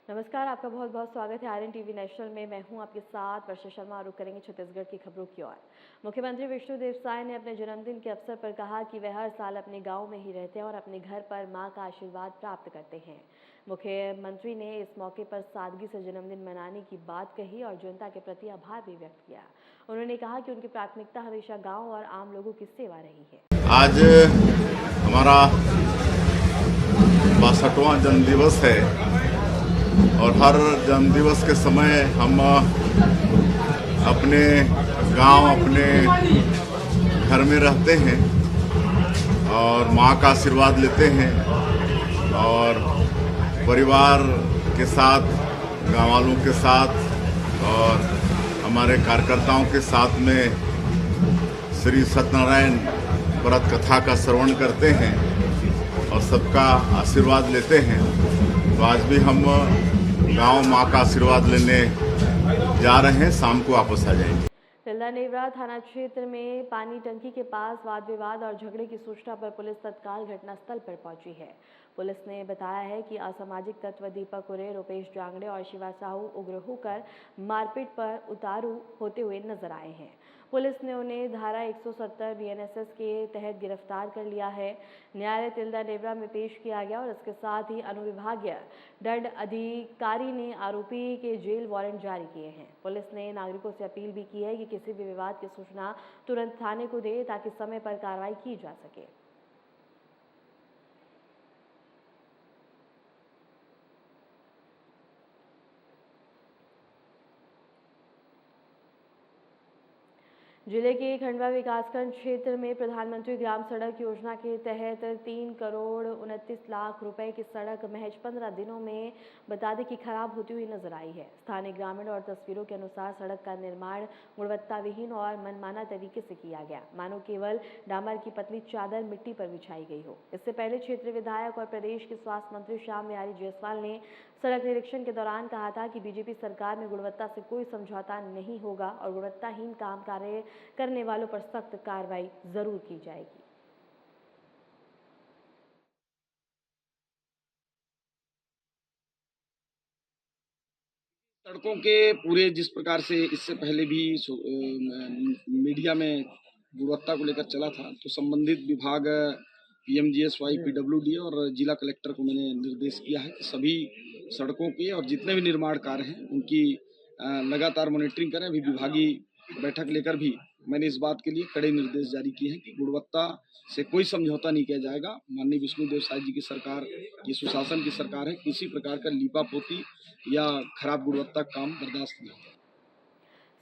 नमस्कार, आपका बहुत बहुत स्वागत है आरएन टीवी नेशनल में। मैं हूं आपके साथ वर्षा शर्मा। रुक करेंगे छत्तीसगढ़ की खबरों की ओर। मुख्यमंत्री विष्णुदेव साय ने अपने जन्मदिन के अवसर पर कहा कि वे हर साल अपने गांव में ही रहते हैं और अपने घर पर मां का आशीर्वाद प्राप्त करते हैं। मुख्यमंत्री ने इस मौके पर सादगी से जन्मदिन मनाने की बात कही और जनता के प्रति आभार भी व्यक्त किया। उन्होंने कहा कि उनकी प्राथमिकता हमेशा गाँव और आम लोगों की सेवा रही है। आज हमारा 62वां जन्मदिवस है और हर जन्मदिवस के समय हम अपने गांव, अपने घर में रहते हैं और मां का आशीर्वाद लेते हैं और परिवार के साथ, गांव वालों के साथ और हमारे कार्यकर्ताओं के साथ में श्री सत्यनारायण व्रत कथा का श्रवण करते हैं और सबका आशीर्वाद लेते हैं। तो आज भी हम गांव मां का आशीर्वाद लेने जा रहे हैं, शाम को वापस आ जाएंगे। तिल्दा नेवरा थाना क्षेत्र में पानी टंकी के पास वाद विवाद और झगड़े की सूचना पर पुलिस तत्काल घटनास्थल पर पहुंची है। पुलिस ने बताया है कि असामाजिक तत्व दीपक उरे, रुपेश जांगड़े और शिवा साहू उग्र होकर मारपीट पर उतारू होते हुए नजर आए हैं। पुलिस ने उन्हें धारा 170 बीएनएसएस के तहत गिरफ्तार कर लिया है। न्यायालय तिल्दा नेवरा में पेश किया गया और इसके साथ ही अनुविभागीय दंड अधिकारी ने आरोपी के जेल वारंट जारी किए हैं। पुलिस ने नागरिकों से अपील भी की है कि किसी भी विवाद की सूचना तुरंत थाने को दे ताकि समय पर कार्रवाई की जा सके। जिले के खंडवा विकासखंड क्षेत्र में प्रधानमंत्री ग्राम सड़क योजना के तहत 3 करोड़ 29 लाख रुपए की सड़क महज 15 दिनों में बता दें कि खराब होती हुई नजर आई है। स्थानीय ग्रामीण और तस्वीरों के अनुसार सड़क का निर्माण गुणवत्ताविहीन और मनमाना तरीके से किया गया, मानो केवल डामर की पतली चादर मिट्टी पर बिछाई गई हो। इससे पहले क्षेत्रीय विधायक और प्रदेश के स्वास्थ्य मंत्री श्याम बिहारी जायसवाल ने सड़क निरीक्षण के दौरान कहा था कि बीजेपी सरकार में गुणवत्ता से कोई समझौता नहीं होगा और गुणवत्ताहीन काम कार्य करने वालों पर सख्त कार्रवाई जरूर की जाएगी। सड़कों के पूरे जिस प्रकार से इससे पहले भी मीडिया में गुणवत्ता को लेकर चला था, तो संबंधित विभाग पीएमजीएसवाई, पीडब्ल्यूडी और जिला कलेक्टर को मैंने निर्देश किया है कि सभी सड़कों के और जितने भी निर्माण कार्य हैं उनकी लगातार मॉनिटरिंग करें। अभी विभागीय बैठक लेकर भी मैंने इस बात के लिए कड़े निर्देश जारी किए हैं कि गुणवत्ता से कोई समझौता नहीं किया जाएगा। माननीय विष्णुदेव साय जी की सरकार, ये सुशासन की सरकार है, किसी प्रकार का लीपापोती या खराब गुणवत्ता काम बर्दाश्त नहीं होगा।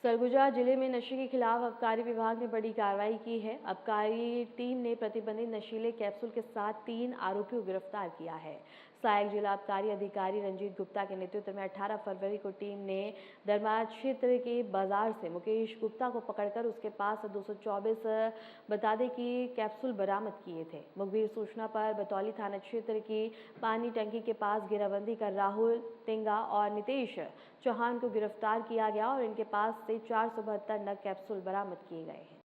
सरगुजा जिले में नशे के खिलाफ आबकारी विभाग ने बड़ी कार्रवाई की है। आबकारी टीम ने प्रतिबंधित नशीले कैप्सूल के साथ 3 आरोपियों को गिरफ्तार किया है। सहायक जिला आबकारी अधिकारी रंजीत गुप्ता के नेतृत्व में 18 फरवरी को टीम ने दरबार क्षेत्र के बाजार से मुकेश गुप्ता को पकड़कर उसके पास 224 बता दें कि कैप्सूल बरामद किए थे। मुखबिर सूचना पर बतौली थाना क्षेत्र की पानी टंकी के पास घेराबंदी कर राहुल तिंगा और नितेश चौहान को गिरफ्तार किया गया और इनके पास से 472 नग कैप्सूल बरामद किए गए हैं।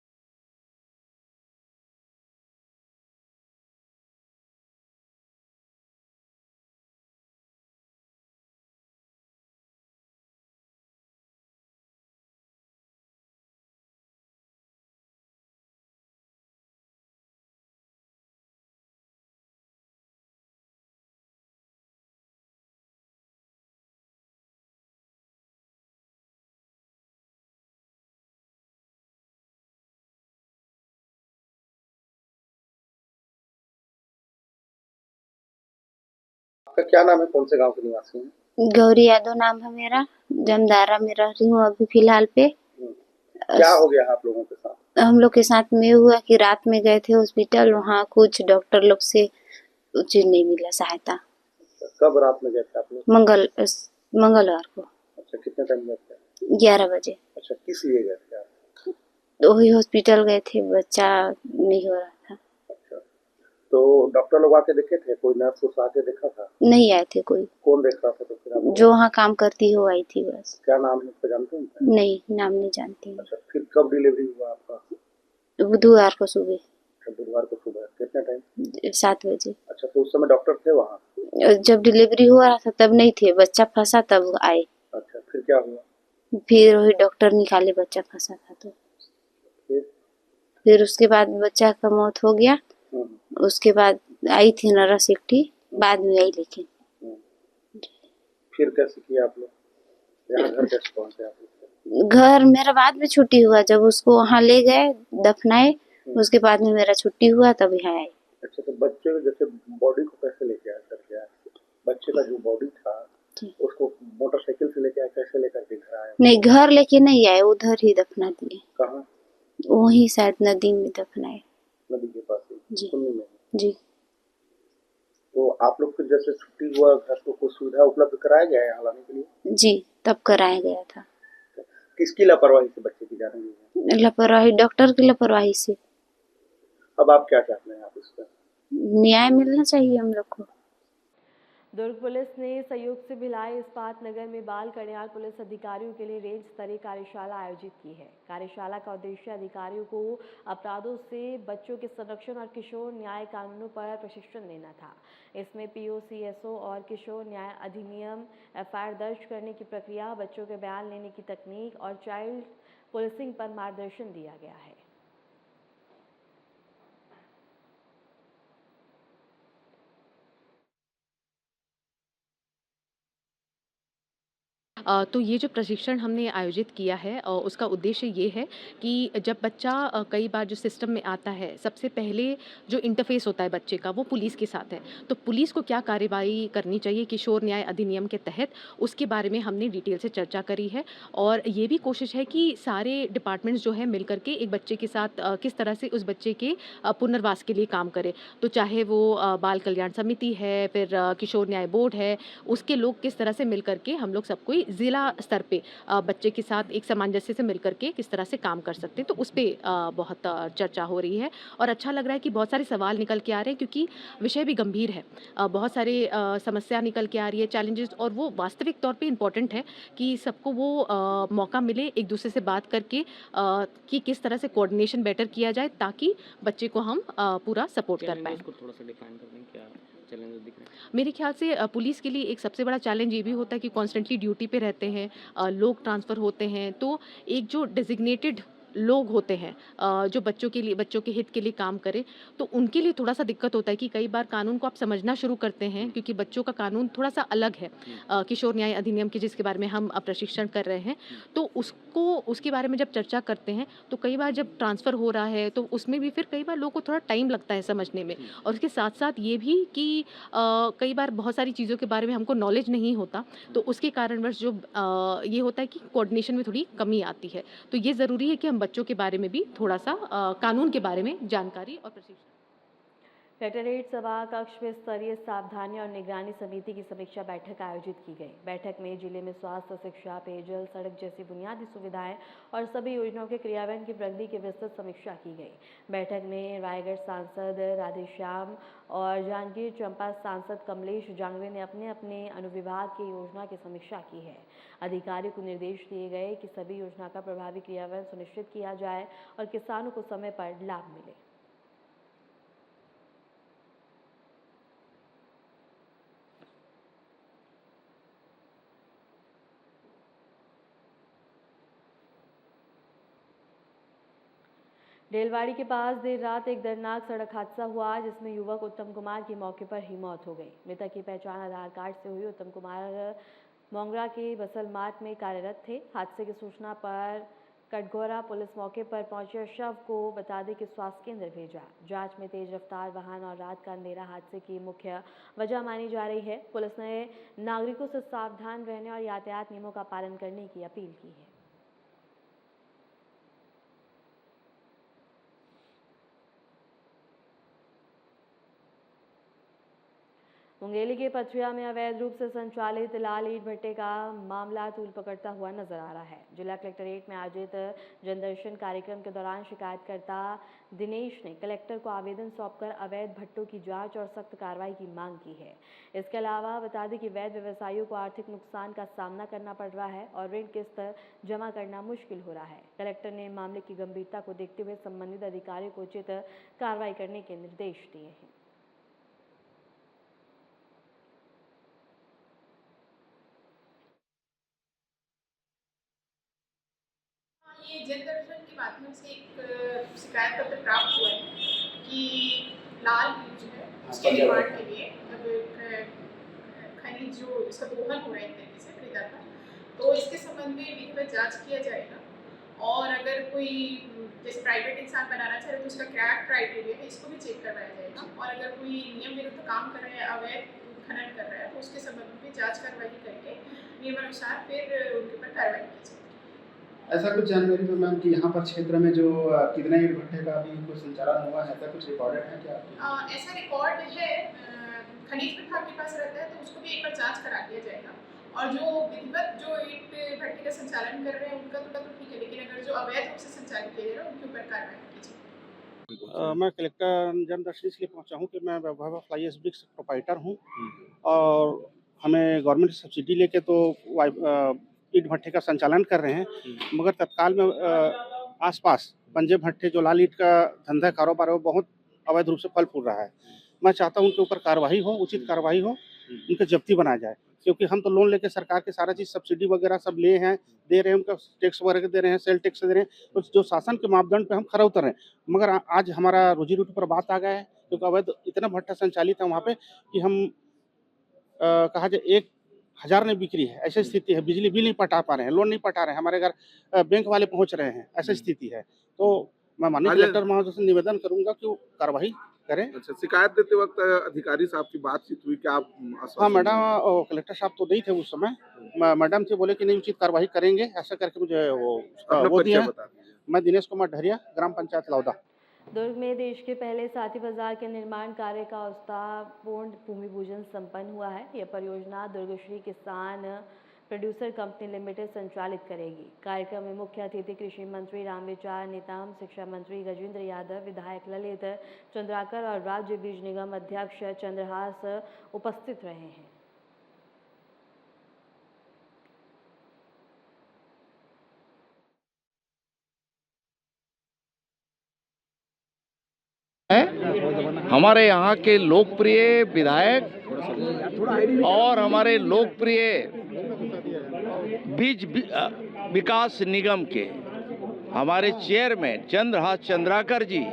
आपका क्या नाम है, कौन से गांव के निवासी हैं? गौरी यादव नाम है मेरा, जमदारा में रह रही हूँ अभी फिलहाल पे। क्या हो गया आप लोगों के साथ? हम लोग के साथ में हुआ कि रात में गए थे हॉस्पिटल, वहाँ कुछ डॉक्टर लोग से चीज नहीं मिला सहायता। कब रात में गए थे आप लोग? मंगलवार को। अच्छा, कितने टाइम गए थे? 11 बजे। अच्छा, किस लिए गए थे आप? वही हॉस्पिटल गए थे, बच्चा नहीं हो रहा था। अच्छा, तो डॉक्टर लोग आके देखे थे? कोई नर्स उस आके देखा था? नहीं आए थे कोई। कौन देख रहा था? तो फिर आप जो वहाँ काम करती हो आई थी बस। क्या नाम है, उसको जानते हैं? नहीं, नाम नहीं जानती हूँ। अच्छा, फिर कब डिलीवरी हुआ आपका? बुधवार को सुबह। बुधवार को सुबह कितने टाइम? 7 बजे। अच्छा, तो उस समय डॉक्टर थे वहाँ? जब डिलीवरी हो रहा था तब नहीं थे, बच्चा फंसा तब आए। अच्छा, फिर क्या हुआ? फिर वही डॉक्टर निकाले, बच्चा फंसा था तो। फिर? फिर उसके बाद बच्चा का मौत हो गया। उसके बाद आई थी नर्स एक ठी, बाद में आई लेकिन। फिर कैसे किया आप लोग? यहाँ घर कैसे पहुँचे आप लोग? घर मेरा बाद में छुट्टी हुआ, जब उसको वहाँ ले गए दफनाए, उसके बाद में मेरा छुट्टी हुआ तब यहाँ आई। अच्छा, तो बच्चे को जैसे बॉडी को कैसे लेके आया, करके आया? बच्चे का जो बॉडी था उसको मोटरसाइकिल से लेके आया, कैसे लेकर के घर आया? नहीं, घर लेके नहीं आए, उधर ही दफना दिए। कहाँ? वहीं शायद नदी में दफनाए। नदी के पास ही? जी। कुल्लू में? जी। तो आप लोग फिर जैसे छुट्टी हुआ घर को कुछ सुविधा उपलब्ध कराया गया है यहाँ लाने के लिए? जी, तब कराया गया था। किसकी लापरवाही से बच्चे की जा रही है? लापरवाही, डॉक्टर की लापरवाही से। अब आप क्या चाहते हैं आप इस पर? न्याय मिलना चाहिए हम लोग को। दुर्ग पुलिस ने सहयोग से भिलाई इस्पात नगर में बाल कल्याण पुलिस अधिकारियों के लिए रेंज स्तरीय कार्यशाला आयोजित की है। कार्यशाला का उद्देश्य अधिकारियों को अपराधों से बच्चों के संरक्षण और किशोर न्याय कानूनों पर प्रशिक्षण देना था। इसमें पीओसीएसओ और किशोर न्याय अधिनियम, एफआईआर दर्ज करने की प्रक्रिया, बच्चों के बयान लेने की तकनीक और चाइल्ड पुलिसिंग पर मार्गदर्शन दिया गया है। तो ये जो प्रशिक्षण हमने आयोजित किया है उसका उद्देश्य ये है कि जब बच्चा कई बार जो सिस्टम में आता है, सबसे पहले जो इंटरफेस होता है बच्चे का वो पुलिस के साथ है। तो पुलिस को क्या कार्यवाही करनी चाहिए किशोर न्याय अधिनियम के तहत, उसके बारे में हमने डिटेल से चर्चा करी है। और ये भी कोशिश है कि सारे डिपार्टमेंट्स जो है मिल करके एक बच्चे के साथ किस तरह से उस बच्चे के पुनर्वास के लिए काम करे। तो चाहे वो बाल कल्याण समिति है, फिर किशोर न्याय बोर्ड है, उसके लोग किस तरह से मिल करके हम लोग सब कोई ज़िला स्तर पे बच्चे के साथ एक सामंजस्य से मिल करके किस तरह से काम कर सकते हैं। तो उस पे बहुत चर्चा हो रही है और अच्छा लग रहा है कि बहुत सारे सवाल निकल के आ रहे हैं, क्योंकि विषय भी गंभीर है। बहुत सारे समस्या निकल के आ रही है, चैलेंजेस, और वो वास्तविक तौर पे इम्पोर्टेंट है कि सबको वो मौका मिले एक दूसरे से बात करके कि किस तरह से कोऑर्डिनेशन बेटर किया जाए ताकि बच्चे को हम पूरा सपोर्ट कर पाएँ। थोड़ा सा डिफाइन कर दें, क्या चैलेंजेस दिख रहे हैं? मेरे ख्याल से पुलिस के लिए एक सबसे बड़ा चैलेंज ये भी होता है कि कॉन्स्टेंटली ड्यूटी पे रहते हैं, लोग ट्रांसफ़र होते हैं, तो एक जो डेजिग्नेटेड लोग होते हैं जो बच्चों के लिए, बच्चों के हित के लिए काम करें, तो उनके लिए थोड़ा सा दिक्कत होता है कि कई बार कानून को आप समझना शुरू करते हैं, क्योंकि बच्चों का कानून थोड़ा सा अलग है किशोर न्याय अधिनियम के, जिसके बारे में हम प्रशिक्षण कर रहे हैं। तो उसके बारे में जब चर्चा करते हैं तो कई बार जब ट्रांसफ़र हो रहा है तो उसमें भी फिर कई बार लोगों को थोड़ा टाइम लगता है समझने में। और उसके साथ साथ ये भी कि कई बार बहुत सारी चीज़ों के बारे में हमको नॉलेज नहीं होता, तो उसके कारणवश जो ये होता है कि कोऑर्डिनेशन में थोड़ी कमी आती है। तो ये ज़रूरी है कि हम बच्चों के बारे में भी थोड़ा सा कानून के बारे में जानकारी और प्रशिक्षण। कलेक्ट्रेट सभा कक्ष में स्तरीय सावधानी और निगरानी समिति की समीक्षा बैठक आयोजित की गई। बैठक में जिले में स्वास्थ्य, शिक्षा, पेयजल, सड़क जैसी बुनियादी सुविधाएं और सभी योजनाओं के क्रियान्वयन की प्रगति की विस्तृत समीक्षा की गई। बैठक में रायगढ़ सांसद राधेश्याम और जांजगीर चांपा सांसद कमलेश जांगड़े ने अपने अपने अनुविभाग की योजना की समीक्षा की है। अधिकारियों को निर्देश दिए गए कि सभी योजना का प्रभावी क्रियान्वयन सुनिश्चित किया जाए और किसानों को समय पर लाभ मिले। डेलवाड़ी के पास देर रात एक दर्दनाक सड़क हादसा हुआ, जिसमें युवक उत्तम कुमार की मौके पर ही मौत हो गई। मृतक की पहचान आधार कार्ड से हुई। उत्तम कुमार मोंगरा के बसल मार्ट में कार्यरत थे। हादसे की सूचना पर कटघोरा पुलिस मौके पर पहुंचे, शव को बता दें कि स्वास्थ्य केंद्र भेजा। जांच में तेज रफ्तार वाहन और रात का अंधेरा हादसे की मुख्य वजह मानी जा रही है। पुलिस ने नागरिकों से सावधान रहने और यातायात नियमों का पालन करने की अपील की है। मुंगेली के पथरिया में अवैध रूप से संचालित लाल ईंट भट्टे का मामला तूल पकड़ता हुआ नजर आ रहा है। जिला कलेक्ट्रेट में आयोजित जनदर्शन कार्यक्रम के दौरान शिकायतकर्ता दिनेश ने कलेक्टर को आवेदन सौंपकर अवैध भट्टों की जांच और सख्त कार्रवाई की मांग की है। इसके अलावा बता दें कि वैध व्यवसायियों को आर्थिक नुकसान का सामना करना पड़ रहा है और ऋण किस्त जमा करना मुश्किल हो रहा है। कलेक्टर ने मामले की गंभीरता को देखते हुए संबंधित अधिकारियों को उचित कार्रवाई करने के निर्देश दिए हैं। जनदर्शन के माध्यम से एक शिकायत पत्र प्राप्त हुआ है कि लाल हिल जो है उसके निर्माण के लिए मतलब खनिज जो इसका दोहन हो रहा है एक तरीके से खरीदा था, तो इसके संबंध में विधिवत जांच किया जाएगा और अगर कोई जैसे प्राइवेट इंसान बनाना चाहे तो उसका क्या क्राइटेरिया है इसको भी चेक करवाया जाएगा और अगर कोई नियम विरुद्ध काम कर रहा है, अवैध खनन कर रहा है तो उसके संबंध में जांच कार्रवाई करके नियमानुसार फिर उनके ऊपर कार्रवाई की जाएगी। ऐसा कुछ जानकारी तो मैम कि यहाँ पर क्षेत्र में जो कितने ईंट भट्टे का अभी कोई संचालन हुआ है, ऐसा कुछ रिकॉर्डेड है क्या? ऐसा रिकॉर्ड है, खनिज विभाग के पास रहता है तो उसको भी एक बार जांच करा दिया जाएगा और जो विधिवत जो ईंट भट्टे का संचालन कर रहे हैं उनका थोड़ा तो ठीक है, लेकिन अगर जो अवैध रूप से संचालित किया जा रहा है उनके ऊपर कार्रवाई की जाएगी। मैं कलेक्टर जनदर्शन इसलिए पहुंचा हूं कि मैं वैभव फ्लाईएश ब्रिक्स प्रोपाइटर हूं और हमें गवर्नमेंट सब्सिडी लेके तो ईंट भट्टे का संचालन कर रहे हैं, मगर तत्काल में आसपास पंजे भट्टे जो लाल ईंट का धंधा कारोबार है वो बहुत अवैध रूप से फल फूल रहा है। मैं चाहता हूं उनके ऊपर कार्रवाई हो, उचित कार्रवाई हो, उनकी जब्ती बनाया जाए, क्योंकि हम तो लोन लेके सरकार के सारा चीज़ सब्सिडी वगैरह सब ले हैं, दे रहे हैं, उनका टैक्स वगैरह दे रहे हैं, सेल टैक्स दे रहे हैं, तो जो शासन के मापदंड पे हम खरा उतर रहे हैं, मगर आज हमारा रोजी रोटी पर बात आ गया है, क्योंकि अवैध इतना भट्टा संचालित है वहाँ पे कि हम कहा जाए 1000 नहीं बिक्री है, ऐसी स्थिति है। बिजली बिल नहीं पटा पा रहे हैं, लोन नहीं पटा रहे हैं, हमारे घर बैंक वाले पहुँच रहे हैं, ऐसी स्थिति है। तो मैं माननीय कलेक्टर महोदय से निवेदन करूंगा कि वो कार्रवाई करें। अच्छा, शिकायत देते वक्त अधिकारी साहब की बातचीत हुई क्या? हाँ मैडम, कलेक्टर साहब तो नहीं थे उस समय, मैडम थे, बोले कि नहीं उचित कार्रवाई करेंगे, ऐसा करके मुझे वो दिया। मैं दिनेश कुमार ढरिया, ग्राम पंचायत लौदा। दुर्ग में देश के पहले साथी बाजार के निर्माण कार्य का औस्तापूर्ण भूमि पूजन संपन्न हुआ है। यह परियोजना दुर्ग श्री किसान प्रोड्यूसर कंपनी लिमिटेड संचालित करेगी। कार्यक्रम में मुख्य अतिथि कृषि मंत्री रामविचार नेताम, शिक्षा मंत्री गजेंद्र यादव, विधायक ललित चंद्राकर और राज्य बीज निगम अध्यक्ष चंद्रहास उपस्थित रहे हैं। हमारे यहाँ के लोकप्रिय विधायक और हमारे लोकप्रिय बीज विकास निगम के हमारे चेयरमैन चंद्रहास चंद्राकर जी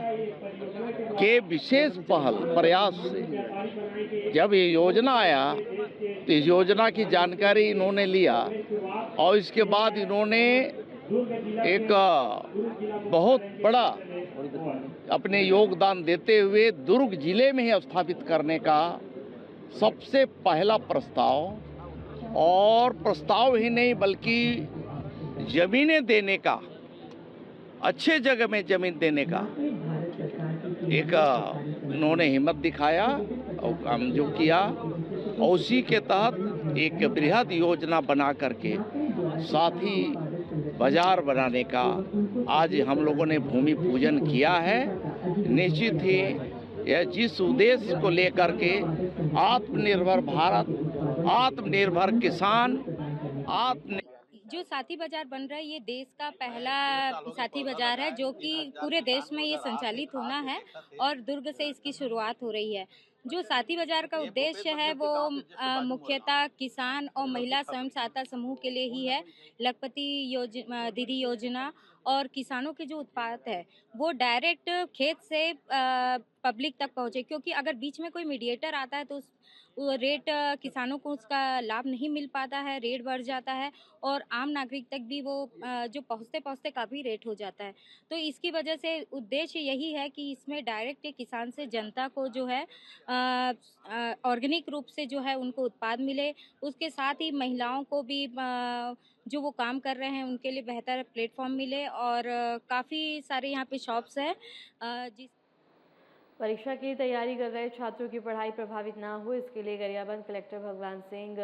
के विशेष पहल प्रयास से जब ये योजना आया तो इस योजना की जानकारी इन्होंने लिया और इसके बाद इन्होंने एक बहुत बड़ा अपने योगदान देते हुए दुर्ग जिले में ही स्थापित करने का सबसे पहला प्रस्ताव, और प्रस्ताव ही नहीं बल्कि जमीनें देने का, अच्छे जगह में जमीन देने का एक इन्होंने हिम्मत दिखाया और काम जो किया, और उसी के तहत एक बृहद योजना बना करके साथ ही बाजार बनाने का आज हम लोगों ने भूमि पूजन किया है। निश्चित ही यह जिस उद्देश्य को लेकर के आत्मनिर्भर भारत, आत्मनिर्भर किसान, जो साथी बाजार बन रहा है ये देश का पहला साथी बाजार है जो कि पूरे देश में ये संचालित होना है और दुर्ग से इसकी शुरुआत हो रही है। जो साथी बाजार का उद्देश्य है वो मुख्यतः किसान और महिला स्वयं सहायता समूह के लिए ही है। लखपति दीदी योजना और किसानों के जो उत्पाद है वो डायरेक्ट खेत से पब्लिक तक पहुँचे, क्योंकि अगर बीच में कोई मीडिएटर आता है तो वो रेट किसानों को उसका लाभ नहीं मिल पाता है, रेट बढ़ जाता है और आम नागरिक तक भी वो जो पहुँचते काफ़ी रेट हो जाता है। तो इसकी वजह से उद्देश्य यही है कि इसमें डायरेक्ट किसान से जनता को जो है ऑर्गेनिक रूप से जो है उनको उत्पाद मिले, उसके साथ ही महिलाओं को भी जो वो काम कर रहे हैं उनके लिए बेहतर प्लेटफॉर्म मिले और काफ़ी सारे यहाँ पे शॉप्स हैं जिस परीक्षा की तैयारी कर रहे छात्रों की पढ़ाई प्रभावित ना हो, इसके लिए गरियाबंद कलेक्टर भगवान सिंह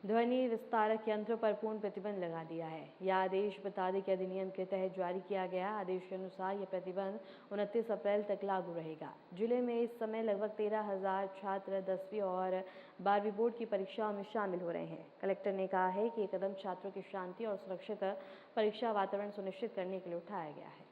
ध्वनि विस्तारक यंत्रों पर पूर्ण प्रतिबंध लगा दिया है। यह आदेश बता दें कि अधिनियम के तहत जारी किया गया आदेश के अनुसार यह प्रतिबंध 29 अप्रैल तक लागू रहेगा। जिले में इस समय लगभग 13,000 छात्र 10वीं और 12वीं बोर्ड की परीक्षाओं में शामिल हो रहे हैं। कलेक्टर ने कहा है कि ये कदम छात्रों की शांति और सुरक्षित परीक्षा वातावरण सुनिश्चित करने के लिए उठाया गया है।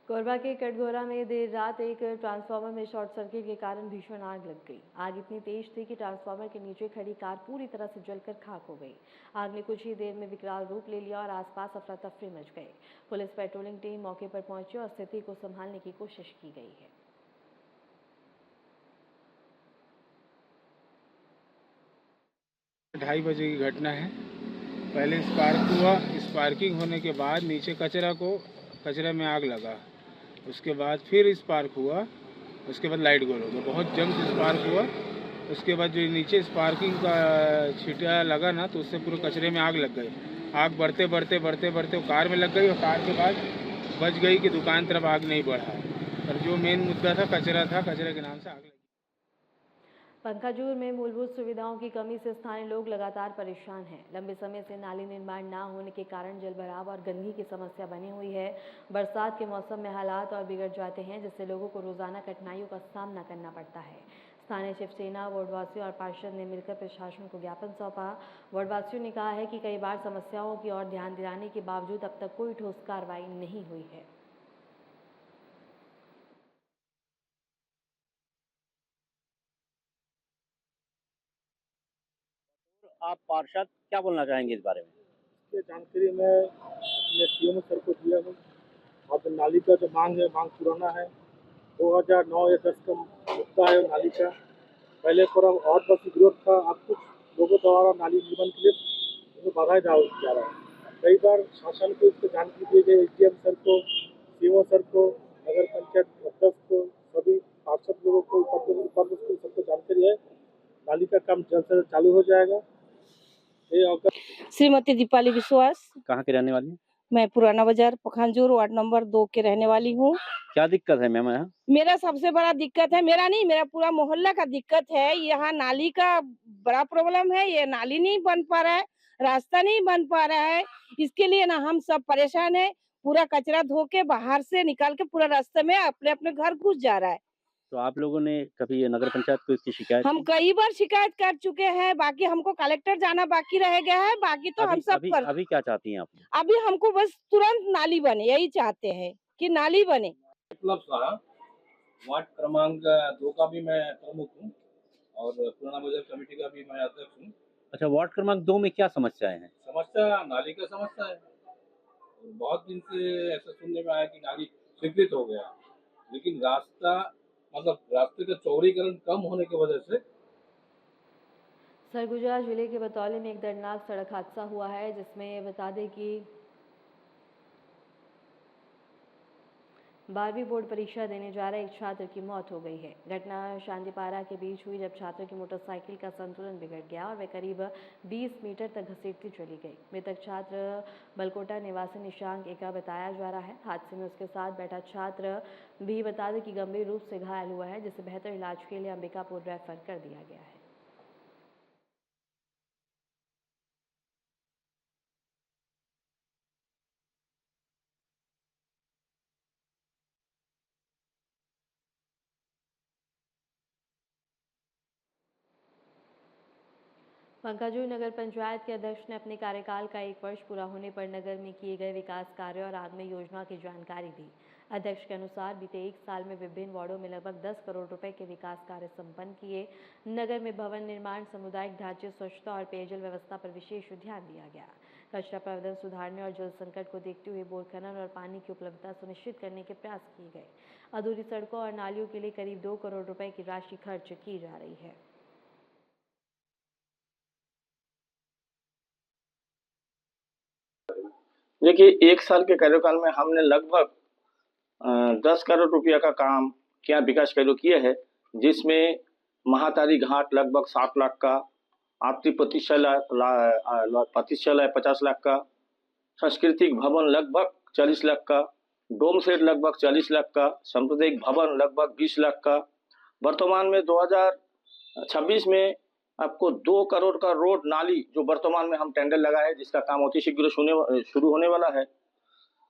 कोरबा के कटघोरा में देर रात एक ट्रांसफार्मर में शॉर्ट सर्किट के कारण भीषण आग लग गई। आग इतनी तेज थी कि ट्रांसफार्मर के नीचे खड़ी कार पूरी तरह से जलकर खाक हो गई। आग ने कुछ ही देर में विकराल रूप ले लिया और आसपास अफरा तफरी मच गई। पुलिस पेट्रोलिंग टीम मौके पर पहुंची और स्थिति को संभालने की कोशिश की गई है। 2:30 बजे की घटना है। पहले स्पार्क हुआ, स्पार्किंग होने के बाद नीचे कचरे में आग लगा, उसके बाद फिर स्पार्क हुआ, उसके बाद लाइट गोल हो गया। बहुत जम से स्पार्क हुआ, उसके बाद जो नीचे स्पार्किंग का छींटा लगा ना, तो उससे पूरे कचरे में आग लग गई। आग बढ़ते वो कार में लग गई और कार के बाद बच गई कि दुकान तरफ आग नहीं बढ़ा। और जो मेन मुद्दा था, कचरे के नाम से आग लगी। पंकाजूर में मूलभूत सुविधाओं की कमी से स्थानीय लोग लगातार परेशान हैं। लंबे समय से नाली निर्माण न होने के कारण जलभराव और गंदगी की समस्या बनी हुई है। बरसात के मौसम में हालात और बिगड़ जाते हैं, जिससे लोगों को रोजाना कठिनाइयों का सामना करना पड़ता है। स्थानीय शिवसेना, वार्डवासियों और पार्षद ने मिलकर प्रशासन को ज्ञापन सौंपा। वार्डवासियों ने कहा है कि कई बार समस्याओं की ओर ध्यान दिलाने के बावजूद अब तक कोई ठोस कार्रवाई नहीं हुई है। आप पार्षद क्या बोलना चाहेंगे इस बारे में? ये जानकारी मैं अपने सीएम सर को दिया हूँ। अब नाली का जो मांग पुराना है। 2009 या 10 का मुद्दा है नाली का। पहले पूरा और बस विरोध था, अब कुछ लोगों द्वारा नाली निर्माण के लिए बाधाएं डाल जा रहा है। कई बार शासन को इसको जानकारी दी गई, एसडीएम सर को, सीओ सर को, नगर पंचायत अध्यक्ष को, सभी पार्षद लोगों को, उपाध्यक्ष को सबको जानकारी है। नाली का काम जल्द से जल्द चालू हो जाएगा। श्रीमती दीपाली विश्वास। कहाँ के रहने वाली हैं? मैं पुराना बाजार पखानजोर वार्ड नंबर 2 के रहने वाली हूँ। क्या दिक्कत है मैम यहाँ? मेरा सबसे बड़ा दिक्कत है, मेरा पूरा मोहल्ला का दिक्कत है। यहाँ नाली का बड़ा प्रॉब्लम है। ये नाली नहीं बन पा रहा है, रास्ता नहीं बन पा रहा है। इसके लिए ना हम सब परेशान है। पूरा कचरा धो के बाहर से निकाल के पूरा रास्ते में अपने अपने घर घुस जा रहा है। तो आप लोगों ने कभी नगर पंचायत को इसकी शिकायत? हम कई बार शिकायत कर चुके हैं। बाकी हमको कलेक्टर जाना बाकी रह गया है। बाकी तो हम सब अभी क्या चाहती हैं आप? अभी हमको बस तुरंत नाली बने, यही चाहते हैं कि नाली बने। वार्ड क्रमांक 2 का भी मैं प्रमुख हूँ और पुराना बाजार कमेटी का भी मैं अध्यक्ष हूँ। अच्छा, वार्ड क्रमांक 2 में क्या समस्याएं हैं? समस्या नाली का समस्या है। और बहुत दिन से ऐसा सुनने में आया कि नाली स्वीकृत हो गया, लेकिन रास्ते का चौड़ीकरण कम होने की वजह से। सरगुजा जिले के बतौली में एक दर्दनाक सड़क हादसा हुआ है, जिसमें बता दें कि 12वीं बोर्ड परीक्षा देने जा रहे एक छात्र की मौत हो गई है। घटना शांतिपारा के बीच हुई, जब छात्र की मोटरसाइकिल का संतुलन बिगड़ गया और वह करीब 20 मीटर तक घसीटती चली गई। मृतक छात्र बलकोटा निवासी निशांक एका बताया जा रहा है। हादसे में उसके साथ बैठा छात्र भी बता दें कि गंभीर रूप से घायल हुआ है, जिसे बेहतर इलाज के लिए अंबिकापुर रेफर कर दिया गया है। पंकाजूर नगर पंचायत के अध्यक्ष ने अपने कार्यकाल का 1 वर्ष पूरा होने पर नगर में किए गए विकास कार्यों और आगमय योजना की जानकारी दी। अध्यक्ष के अनुसार बीते 1 साल में विभिन्न वार्डों में लगभग 10 करोड़ रुपए के विकास कार्य संपन्न किए। नगर में भवन निर्माण, सामुदायिक ढांचे, स्वच्छता और पेयजल व्यवस्था पर विशेष ध्यान दिया गया। कचरा प्रबंधन सुधारने और जल संकट को देखते हुए बोर खनन और पानी की उपलब्धता सुनिश्चित करने के प्रयास किए गए। अधूरी सड़कों और नालियों के लिए करीब 2 करोड़ रुपए की राशि खर्च की जा रही है। देखिए, 1 साल के कार्यकाल में हमने लगभग 10 करोड़ रुपया का काम क्या विकास कार्य किए हैं, जिसमें महातारी घाट लगभग 7 लाख का, आपसी प्रतिष्ठालय 50 लाख का, सांस्कृतिक भवन लगभग 40 लाख का, डोम सेट लगभग 40 लाख का, सांप्रदायिक भवन लगभग 20 लाख का। वर्तमान में 2026 में आपको 2 करोड़ का रोड नाली जो वर्तमान में हम टेंडर लगाए हैं, जिसका काम अति शीघ्र शुरू होने वाला है।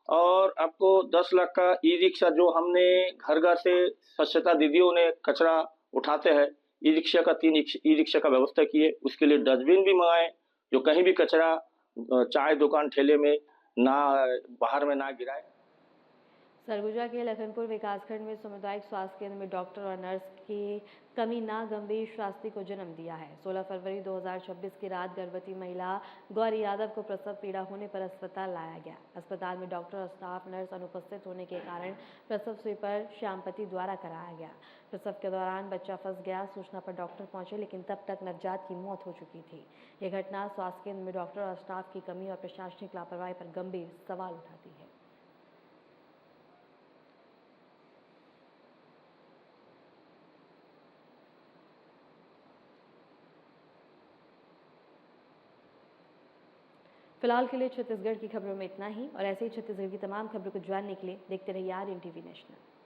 और आपको 10 लाख का ई रिक्शा जो हमने घर घर से स्वच्छता दीदियों ने कचरा उठाते हैं, ई रिक्शा का 3 ई रिक्शा का व्यवस्था की है। उसके लिए डस्टबिन भी मंगाए, जो कहीं भी कचरा चाय दुकान ठेले में ना बाहर में ना गिराए। सरगुजा के लखनपुर विकासखंड में सामुदायिक स्वास्थ्य केंद्र में डॉक्टर और नर्स की कमी ना गंभीर शास्त्री को जन्म दिया है। 16 फरवरी 2026 की रात गर्भवती महिला गौरी यादव को प्रसव पीड़ा होने पर अस्पताल लाया गया। अस्पताल में डॉक्टर और स्टाफ नर्स अनुपस्थित होने के कारण प्रसव स्वीपर श्यामपति द्वारा कराया गया। प्रसव के दौरान बच्चा फंस गया। सूचना पर डॉक्टर पहुंचे, लेकिन तब तक नवजात की मौत हो चुकी थी। यह घटना स्वास्थ्य केंद्र में डॉक्टर और स्टाफ की कमी और प्रशासनिक लापरवाही पर गंभीर सवाल उठाती है। फिलहाल के लिए छत्तीसगढ़ की खबरों में इतना ही, और ऐसे ही छत्तीसगढ़ की तमाम खबरों को जानने के लिए देखते रहिए आर्यन टीवी नेशनल।